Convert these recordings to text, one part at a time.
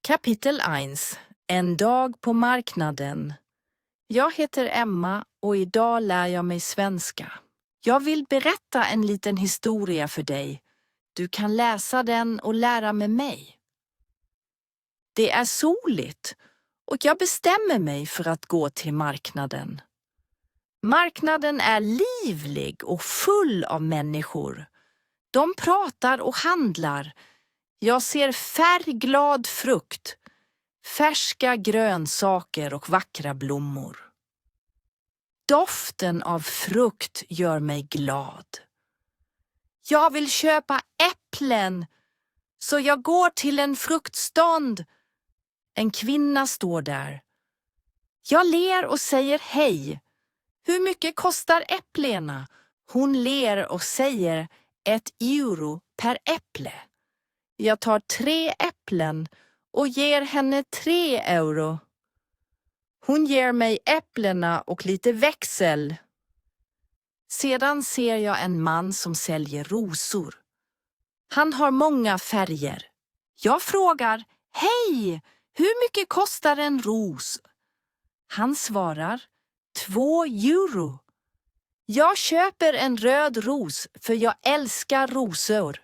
Kapitel 1. En dag på marknaden. Jag heter Emma och idag lär jag mig svenska. Jag vill berätta en liten historia för dig. Du kan läsa den och lära med mig. Det är soligt och jag bestämmer mig för att gå till marknaden. Marknaden är livlig och full av människor. De pratar och handlar. Jag ser färgglad frukt, färska grönsaker och vackra blommor. Doften av frukt gör mig glad. Jag vill köpa äpplen, så jag går till en fruktstånd. En kvinna står där. Jag ler och säger hej. Hur mycket kostar äpplena? Hon ler och säger 1 euro per äpple. Jag tar 3 äpplen och ger henne 3 euro. Hon ger mig äpplena och lite växel. Sedan ser jag en man som säljer rosor. Han har många färger. Jag frågar, hej, hur mycket kostar en ros? Han svarar, 2 euro. Jag köper en röd ros för jag älskar rosor.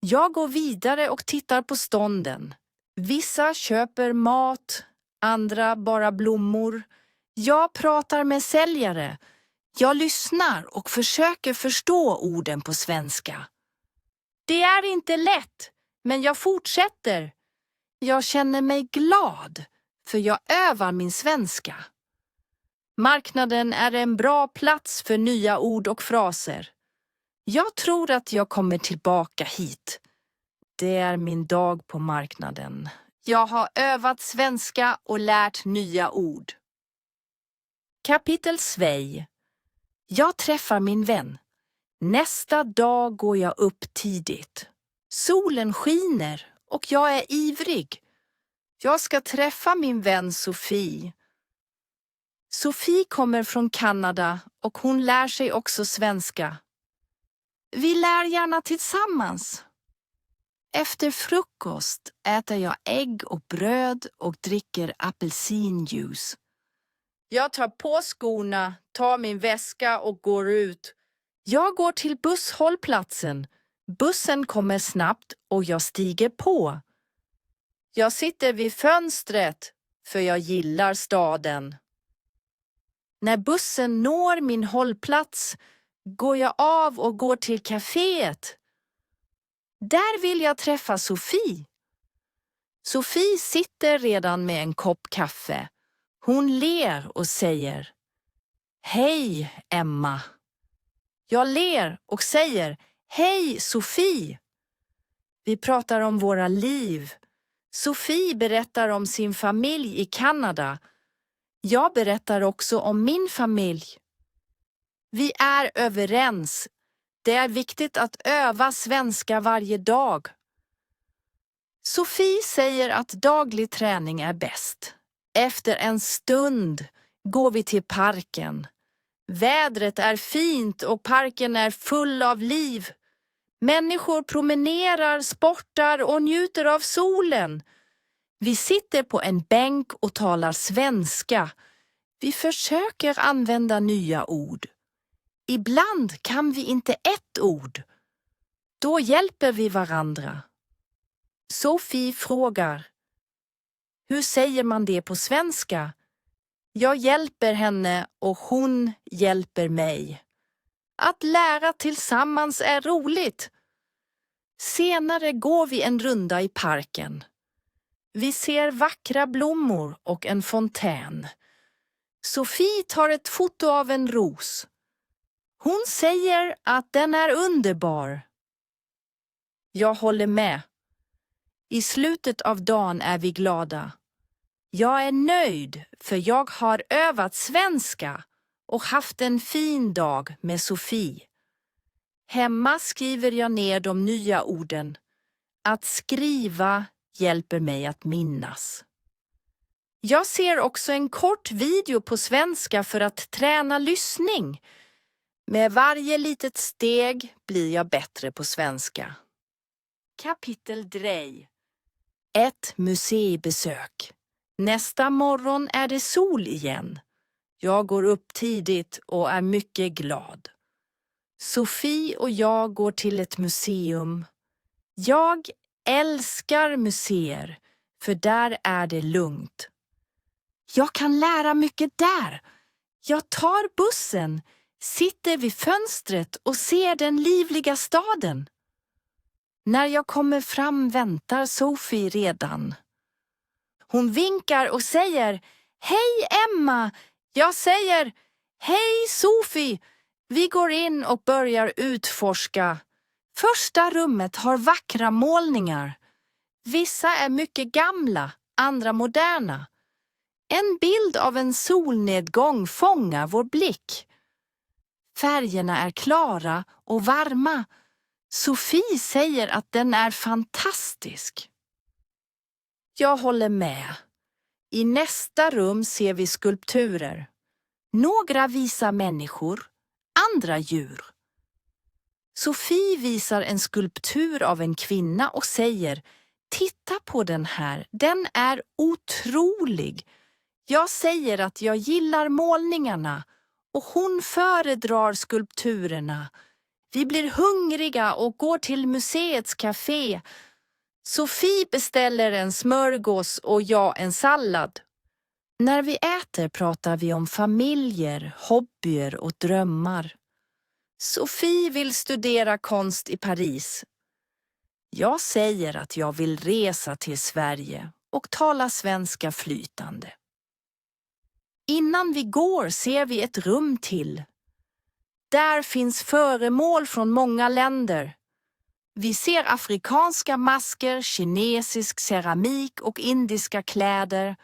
Jag går vidare och tittar på stånden. Vissa köper mat, andra bara blommor. Jag pratar med säljare. Jag lyssnar och försöker förstå orden på svenska. Det är inte lätt, men jag fortsätter. Jag känner mig glad, för jag övar min svenska. Marknaden är en bra plats för nya ord och fraser. Jag tror att jag kommer tillbaka hit. Det är min dag på marknaden. Jag har övat svenska och lärt nya ord. Kapitel 2. Jag träffar min vän. Nästa dag går jag upp tidigt. Solen skiner och jag är ivrig. Jag ska träffa min vän Sofie. Sofie kommer från Kanada och hon lär sig också svenska. Vi lär gärna tillsammans. Efter frukost äter jag ägg och bröd och dricker apelsinjuice. Jag tar på skorna, tar min väska och går ut. Jag går till busshållplatsen. Bussen kommer snabbt och jag stiger på. Jag sitter vid fönstret för jag gillar staden. När bussen når min hållplats går jag av och går till kaféet. Där vill jag träffa Sofie. Sofie sitter redan med en kopp kaffe. Hon ler och säger, hej Emma. Jag ler och säger, hej Sofie. Vi pratar om våra liv. Sofie berättar om sin familj i Kanada. Jag berättar också om min familj. Vi är överens. Det är viktigt att öva svenska varje dag. Sofie säger att daglig träning är bäst. Efter en stund går vi till parken. Vädret är fint och parken är full av liv. Människor promenerar, sportar och njuter av solen. Vi sitter på en bänk och talar svenska. Vi försöker använda nya ord. Ibland kan vi inte ett ord. Då hjälper vi varandra. Sofie frågar, hur säger man det på svenska? Jag hjälper henne och hon hjälper mig. Att lära tillsammans är roligt. Senare går vi en runda i parken. Vi ser vackra blommor och en fontän. Sofie tar ett foto av en ros. Hon säger att den är underbar. Jag håller med. I slutet av dagen är vi glada. Jag är nöjd för jag har övat svenska och haft en fin dag med Sofie. Hemma skriver jag ner de nya orden. Att skriva hjälper mig att minnas. Jag ser också en kort video på svenska för att träna lyssning. Med varje litet steg blir jag bättre på svenska. Kapitel 3. Ett museibesök. Nästa morgon är det sol igen. Jag går upp tidigt och är mycket glad. Sofie och jag går till ett museum. Jag älskar museer, för där är det lugnt. Jag kan lära mycket där. Jag tar bussen, sitter vid fönstret och ser den livliga staden. När jag kommer fram väntar Sofie redan. Hon vinkar och säger: "Hej Emma!" Jag säger: "Hej Sofie!" Vi går in och börjar utforska. Första rummet har vackra målningar. Vissa är mycket gamla, andra moderna. En bild av en solnedgång fångar vår blick. Färgerna är klara och varma. Sofie säger att den är fantastisk. Jag håller med. I nästa rum ser vi skulpturer. Några visar människor, andra djur. Sofie visar en skulptur av en kvinna och säger: "Titta på den här, den är otrolig." Jag säger att jag gillar målningarna och hon föredrar skulpturerna. Vi blir hungriga och går till museets café. Sofie beställer en smörgås och jag en sallad. När vi äter pratar vi om familjer, hobbyer och drömmar. Sofie vill studera konst i Paris. Jag säger att jag vill resa till Sverige och tala svenska flytande. Innan vi går ser vi ett rum till. Där finns föremål från många länder. Vi ser afrikanska masker, kinesisk keramik och indiska kläder.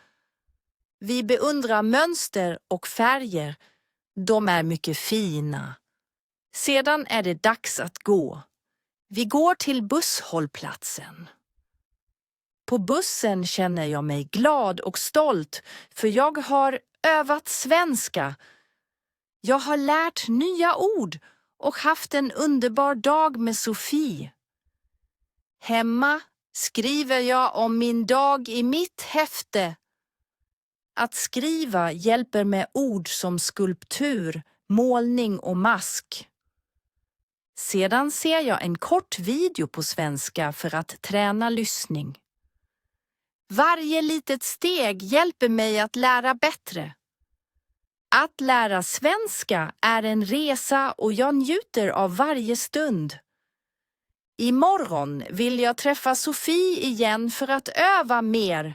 Vi beundrar mönster och färger. De är mycket fina. Sedan är det dags att gå. Vi går till busshållplatsen. På bussen känner jag mig glad och stolt, för jag har övat svenska. Jag har lärt nya ord och haft en underbar dag med Sofie. Hemma skriver jag om min dag i mitt häfte. Att skriva hjälper med ord som skulptur, målning och mask. Sedan ser jag en kort video på svenska för att träna lyssning. Varje litet steg hjälper mig att lära bättre. Att lära svenska är en resa och jag njuter av varje stund. Imorgon vill jag träffa Sofie igen för att öva mer.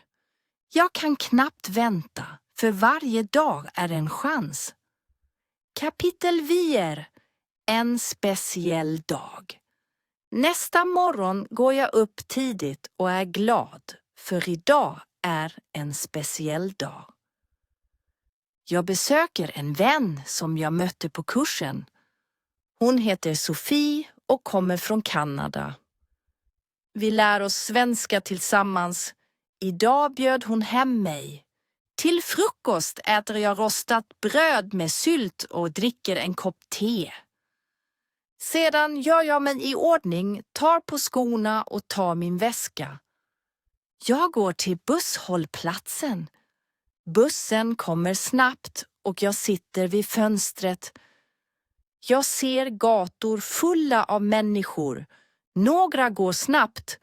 Jag kan knappt vänta, för varje dag är en chans. Kapitel 4. En speciell dag. Nästa morgon går jag upp tidigt och är glad, för idag är en speciell dag. Jag besöker en vän som jag mötte på kursen. Hon heter Sofie och kommer från Kanada. Vi lär oss svenska tillsammans. Idag bjöd hon hem mig. Till frukost äter jag rostat bröd med sylt och dricker en kopp te. Sedan gör jag mig i ordning, tar på skorna och tar min väska. Jag går till busshållplatsen. Bussen kommer snabbt och jag sitter vid fönstret. Jag ser gator fulla av människor. Några går snabbt,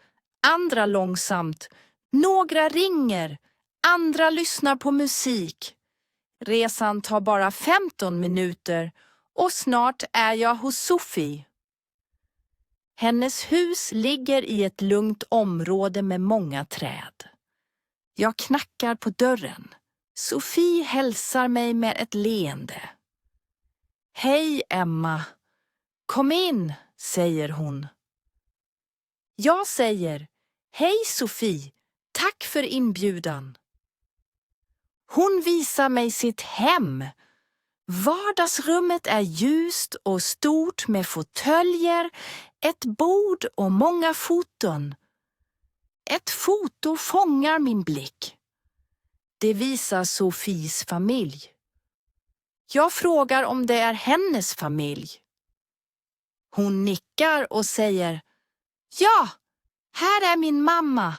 andra långsamt. Några ringer, andra lyssnar på musik. Resan tar bara 15 minuter och snart är jag hos Sofie. Hennes hus ligger i ett lugnt område med många träd. Jag knackar på dörren. Sofie hälsar mig med ett leende. "Hej Emma, kom in", säger hon. Jag säger: "Hej Sofie, tack för inbjudan." Hon visar mig sitt hem. Vardagsrummet är ljust och stort med fåtöljer, ett bord och många foton. Ett foto fångar min blick. Det visar Sofies familj. Jag frågar om det är hennes familj. Hon nickar och säger: "Ja, här är min mamma,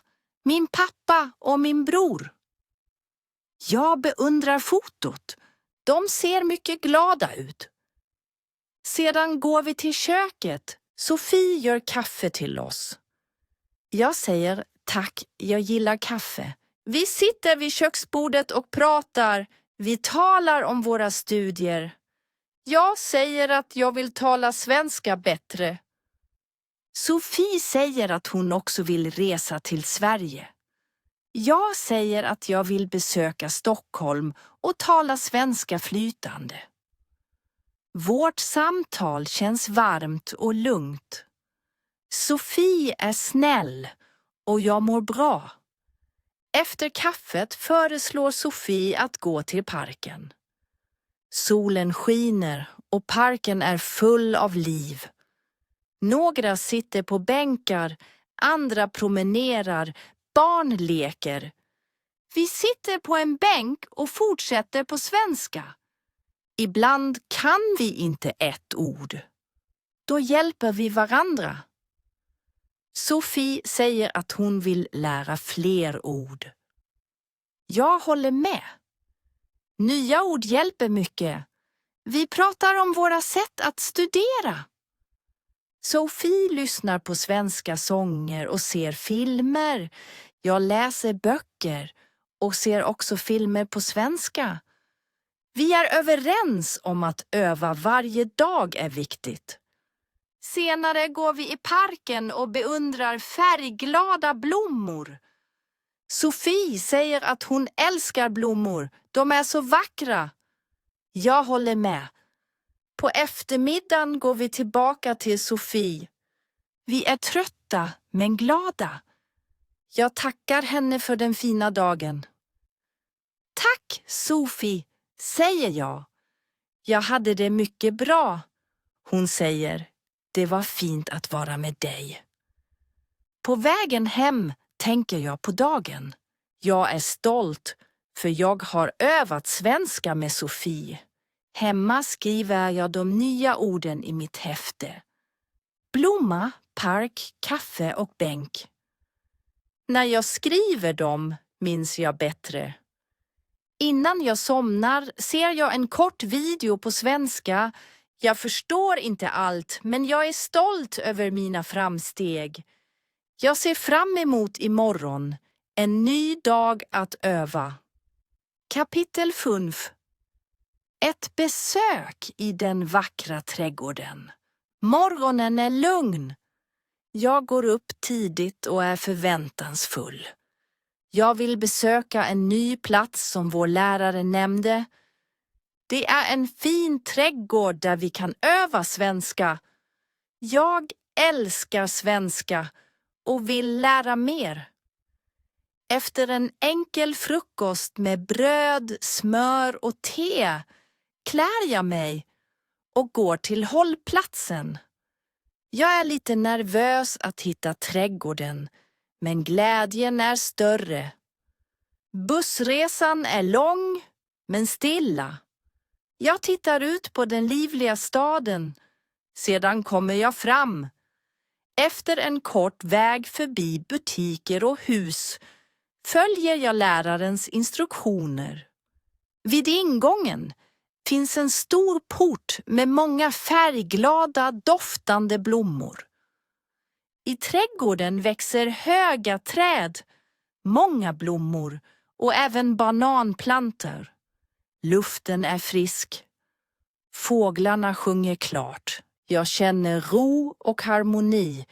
min pappa och min bror. Jag beundrar fotot. De ser mycket glada ut. Sedan går vi till köket. Sofie gör kaffe till oss. Jag säger tack, jag gillar kaffe. Vi sitter vid köksbordet och pratar. Vi talar om våra studier. Jag säger att jag vill tala svenska bättre. Sofie säger att hon också vill resa till Sverige. Jag säger att jag vill besöka Stockholm och tala svenska flytande. Vårt samtal känns varmt och lugnt. Sofie är snäll och jag mår bra. Efter kaffet föreslår Sofie att gå till parken. Solen skiner och parken är full av liv. Några sitter på bänkar, andra promenerar, barn leker. Vi sitter på en bänk och fortsätter på svenska. Ibland kan vi inte ett ord. Då hjälper vi varandra. Sofie säger att hon vill lära fler ord. Jag håller med. Nya ord hjälper mycket. Vi pratar om våra sätt att studera. Sofie lyssnar på svenska sånger och ser filmer. Jag läser böcker och ser också filmer på svenska. Vi är överens om att öva varje dag är viktigt. Senare går vi i parken och beundrar färgglada blommor. Sofie säger att hon älskar blommor. De är så vackra. Jag håller med. På eftermiddagen går vi tillbaka till Sofie. Vi är trötta men glada. Jag tackar henne för den fina dagen. Tack, Sofie, säger jag. Jag hade det mycket bra. Hon säger, det var fint att vara med dig. På vägen hem tänker jag på dagen. Jag är stolt för jag har övat svenska med Sofie. Hemma skriver jag de nya orden i mitt häfte. Blomma, park, kaffe och bänk. När jag skriver dem minns jag bättre. Innan jag somnar ser jag en kort video på svenska. Jag förstår inte allt, men jag är stolt över mina framsteg. Jag ser fram emot imorgon. En ny dag att öva. Kapitel 5. Ett besök i den vackra trädgården. Morgonen är lugn. Jag går upp tidigt och är förväntansfull. Jag vill besöka en ny plats som vår lärare nämnde. Det är en fin trädgård där vi kan öva svenska. Jag älskar svenska och vill lära mer. Efter en enkel frukost med bröd, smör och te klär jag mig och går till hållplatsen. Jag är lite nervös att hitta trädgården, men glädjen är större. Bussresan är lång, men stilla. Jag tittar ut på den livliga staden. Sedan kommer jag fram. Efter en kort väg förbi butiker och hus följer jag lärarens instruktioner. Vid ingången finns en stor port med många färgglada, doftande blommor. I trädgården växer höga träd, många blommor och även bananplantor. Luften är frisk. Fåglarna sjunger klart. Jag känner ro och harmoni.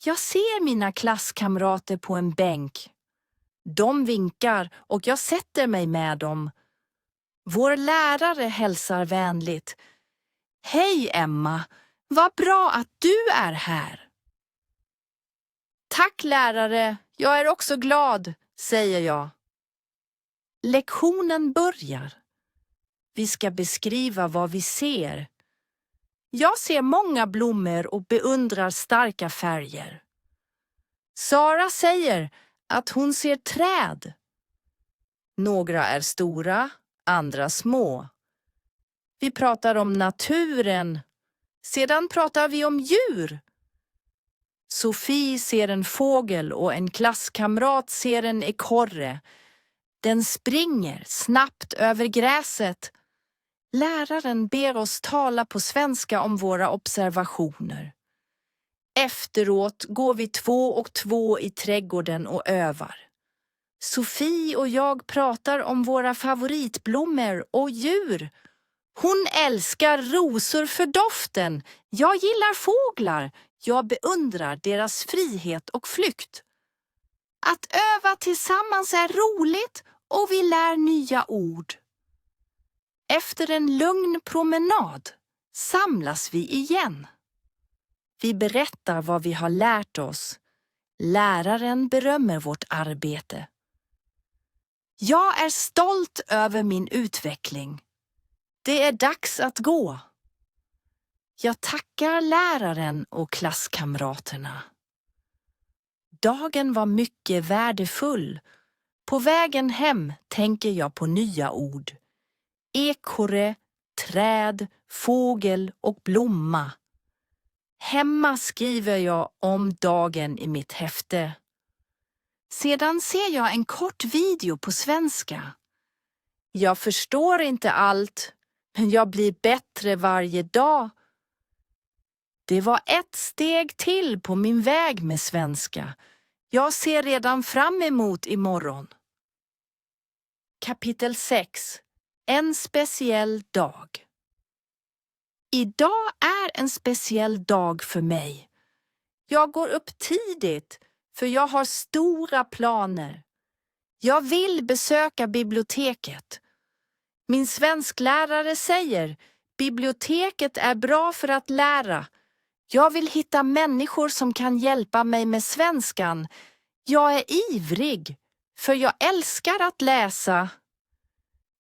Jag ser mina klasskamrater på en bänk. De vinkar och jag sätter mig med dem. Vår lärare hälsar vänligt. Hej Emma, vad bra att du är här. Tack lärare, jag är också glad, säger jag. Lektionen börjar. Vi ska beskriva vad vi ser. Jag ser många blommor och beundrar starka färger. Sara säger att hon ser träd. Några är stora, andra små. Vi pratar om naturen. Sedan pratar vi om djur. Sofie ser en fågel och en klasskamrat ser en ekorre. Den springer snabbt över gräset. Läraren ber oss tala på svenska om våra observationer. Efteråt går vi 2 och 2 i trädgården och övar. Sofie och jag pratar om våra favoritblommor och djur. Hon älskar rosor för doften. Jag gillar fåglar. Jag beundrar deras frihet och flykt. Att öva tillsammans är roligt och vi lär nya ord. Efter en lugn promenad samlas vi igen. Vi berättar vad vi har lärt oss. Läraren berömmer vårt arbete. Jag är stolt över min utveckling. Det är dags att gå. Jag tackar läraren och klasskamraterna. Dagen var mycket värdefull. På vägen hem tänker jag på nya ord. Ekorre, träd, fågel och blomma. Hemma skriver jag om dagen i mitt häfte. Sedan ser jag en kort video på svenska. Jag förstår inte allt, men jag blir bättre varje dag. Det var ett steg till på min väg med svenska. Jag ser redan fram emot imorgon. Kapitel 6. En speciell dag. Idag är en speciell dag för mig. Jag går upp tidigt för jag har stora planer. Jag vill besöka biblioteket. Min svensklärare säger, biblioteket är bra för att lära. Jag vill hitta människor som kan hjälpa mig med svenskan. Jag är ivrig, för jag älskar att läsa.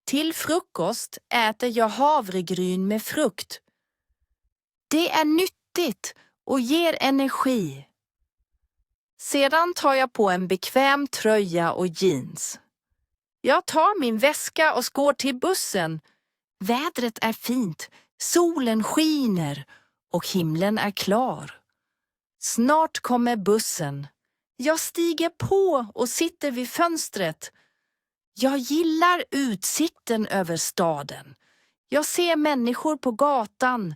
Till frukost äter jag havregryn med frukt. Det är nyttigt och ger energi. Sedan tar jag på en bekväm tröja och jeans. Jag tar min väska och går till bussen. Vädret är fint, solen skiner och himlen är klar. Snart kommer bussen. Jag stiger på och sitter vid fönstret. Jag gillar utsikten över staden. Jag ser människor på gatan.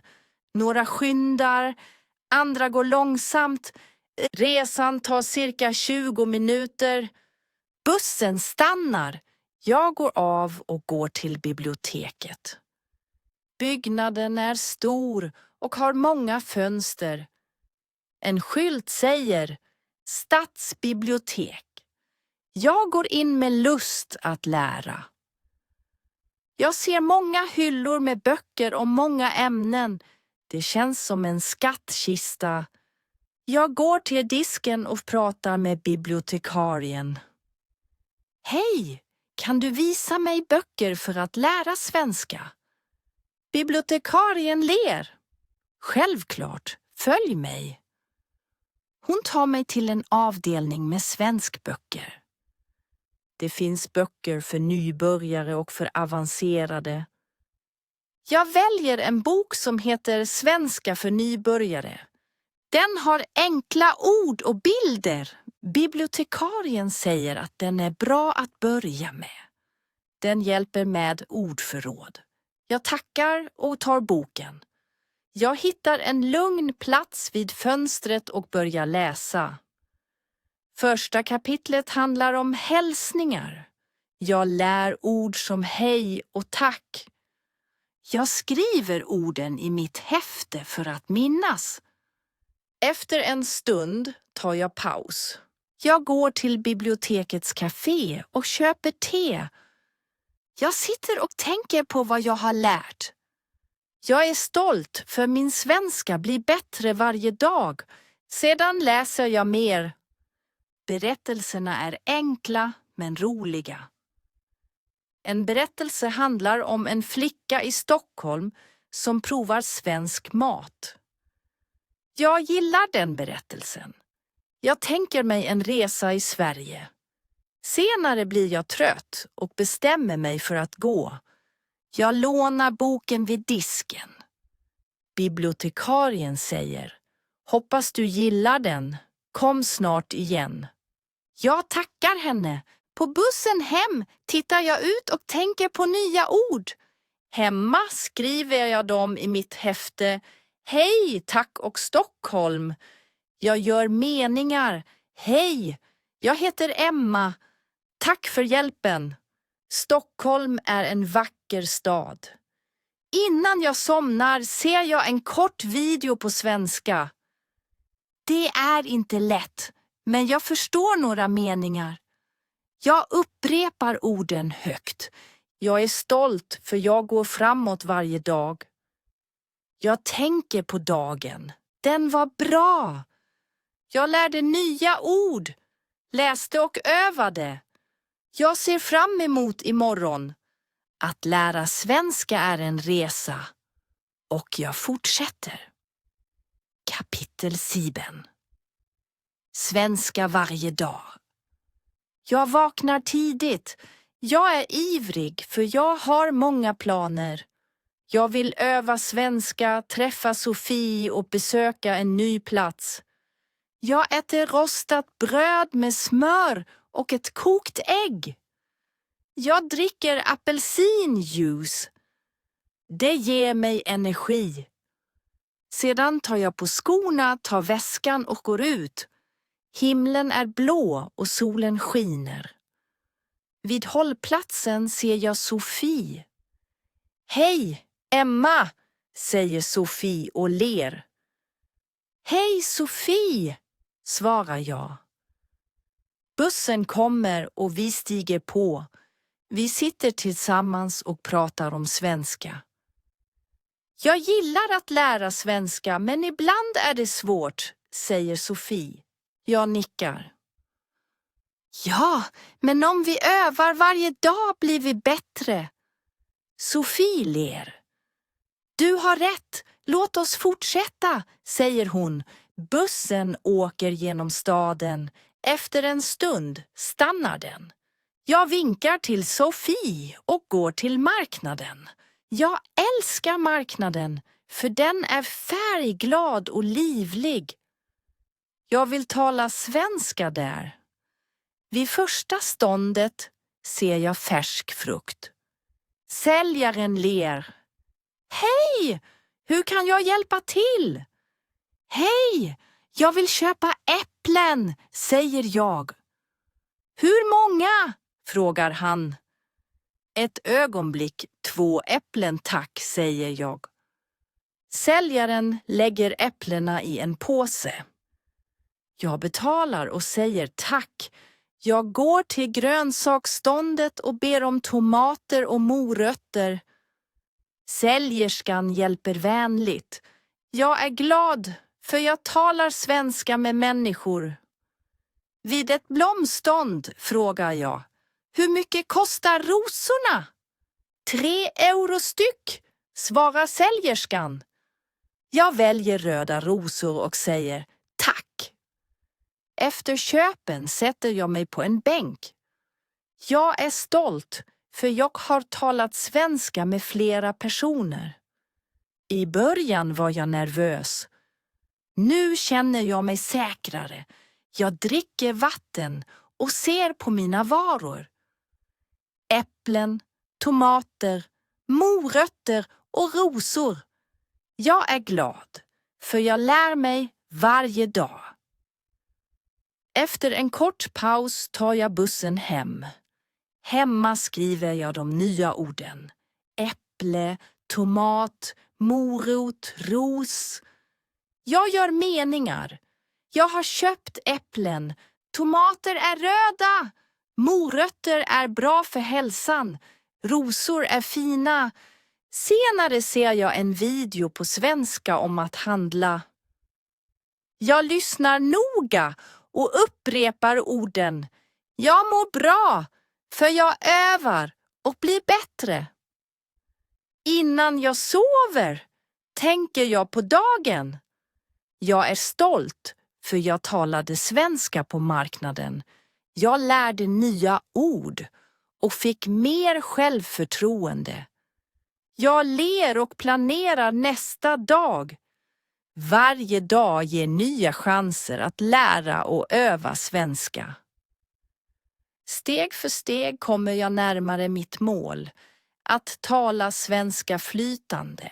Några skyndar, andra går långsamt. Resan tar cirka 20 minuter. Bussen stannar. Jag går av och går till biblioteket. Byggnaden är stor och har många fönster. En skylt säger Stadsbibliotek. Jag går in med lust att lära. Jag ser många hyllor med böcker om många ämnen. Det känns som en skattkista. Jag går till disken och pratar med bibliotekarien. Hej, kan du visa mig böcker för att lära svenska? Bibliotekarien ler. Självklart, följ mig. Hon tar mig till en avdelning med svenskböcker. Det finns böcker för nybörjare och för avancerade. Jag väljer en bok som heter Svenska för nybörjare. Den har enkla ord och bilder. Bibliotekarien säger att den är bra att börja med. Den hjälper med ordförråd. Jag tackar och tar boken. Jag hittar en lugn plats vid fönstret och börjar läsa. Första kapitlet handlar om hälsningar. Jag lär ord som hej och tack. Jag skriver orden i mitt häfte för att minnas. Efter en stund tar jag paus. Jag går till bibliotekets café och köper te. Jag sitter och tänker på vad jag har lärt. Jag är stolt för min svenska blir bättre varje dag. Sedan läser jag mer. Berättelserna är enkla men roliga. En berättelse handlar om en flicka i Stockholm som provar svensk mat. Jag gillar den berättelsen. Jag tänker mig en resa i Sverige. Senare blir jag trött och bestämmer mig för att gå. Jag lånar boken vid disken. Bibliotekarien säger, Hoppas du gillar den. Kom snart igen. Jag tackar henne. På bussen hem tittar jag ut och tänker på nya ord. Hemma skriver jag dem i mitt häfte. Hej, tack och Stockholm. Jag gör meningar. Hej, jag heter Emma. Tack för hjälpen. Stockholm är en vacker stad. Innan jag somnar ser jag en kort video på svenska. Det är inte lätt, men jag förstår några meningar. Jag upprepar orden högt. Jag är stolt för jag går framåt varje dag. Jag tänker på dagen. Den var bra. Jag lärde nya ord, läste och övade. Jag ser fram emot imorgon. Att lära svenska är en resa. Och jag fortsätter. Kapitel 7. Svenska varje dag. Jag vaknar tidigt. Jag är ivrig för jag har många planer. Jag vill öva svenska, träffa Sofie och besöka en ny plats. Jag äter rostat bröd med smör och ett kokt ägg. Jag dricker apelsinjuice. Det ger mig energi. Sedan tar jag på skorna, tar väskan och går ut. Himlen är blå och solen skiner. Vid hållplatsen ser jag Sofie. Hej, Emma, säger Sofie och ler. Hej, Sofie, svarar jag. Bussen kommer och vi stiger på. Vi sitter tillsammans och pratar om svenska. Jag gillar att lära svenska, men ibland är det svårt, säger Sofie. Jag nickar. Ja, men om vi övar varje dag blir vi bättre. Sofie ler. Du har rätt, låt oss fortsätta, säger hon. Bussen åker genom staden. Efter en stund stannar den. Jag vinkar till Sofie och går till marknaden. Jag älskar marknaden, för den är färgglad och livlig. Jag vill tala svenska där. Vid första ståndet ser jag färsk frukt. Säljaren ler. Hej! Hur kan jag hjälpa till? Hej! Jag vill köpa äpplen, säger jag. Hur många? Frågar han. Ett ögonblick, 2 äpplen tack, säger jag. Säljaren lägger äpplena i en påse. Jag betalar och säger tack. Jag går till grönsaksståndet och ber om tomater och morötter. Säljerskan hjälper vänligt. Jag är glad, för jag talar svenska med människor. Vid ett blomstånd frågar jag. Hur mycket kostar rosorna? 3 euro styck, svarar säljerskan. Jag väljer röda rosor och säger tack. Efter köpen sätter jag mig på en bänk. Jag är stolt, för jag har talat svenska med flera personer. I början var jag nervös. Nu känner jag mig säkrare. Jag dricker vatten och ser på mina varor. Äpplen, tomater, morötter och rosor. Jag är glad, för jag lär mig varje dag. Efter en kort paus tar jag bussen hem. Hemma skriver jag de nya orden. Äpple, tomat, morot, ros. Jag gör meningar. Jag har köpt äpplen. Tomater är röda. Morötter är bra för hälsan. Rosor är fina. Senare ser jag en video på svenska om att handla. Jag lyssnar noga och upprepar orden. Jag mår bra, för jag övar och blir bättre. Innan jag sover tänker jag på dagen. Jag är stolt, för jag talade svenska på marknaden. Jag lärde nya ord och fick mer självförtroende. Jag ler och planerar nästa dag. Varje dag ger nya chanser att lära och öva svenska. Steg för steg kommer jag närmare mitt mål, att tala svenska flytande.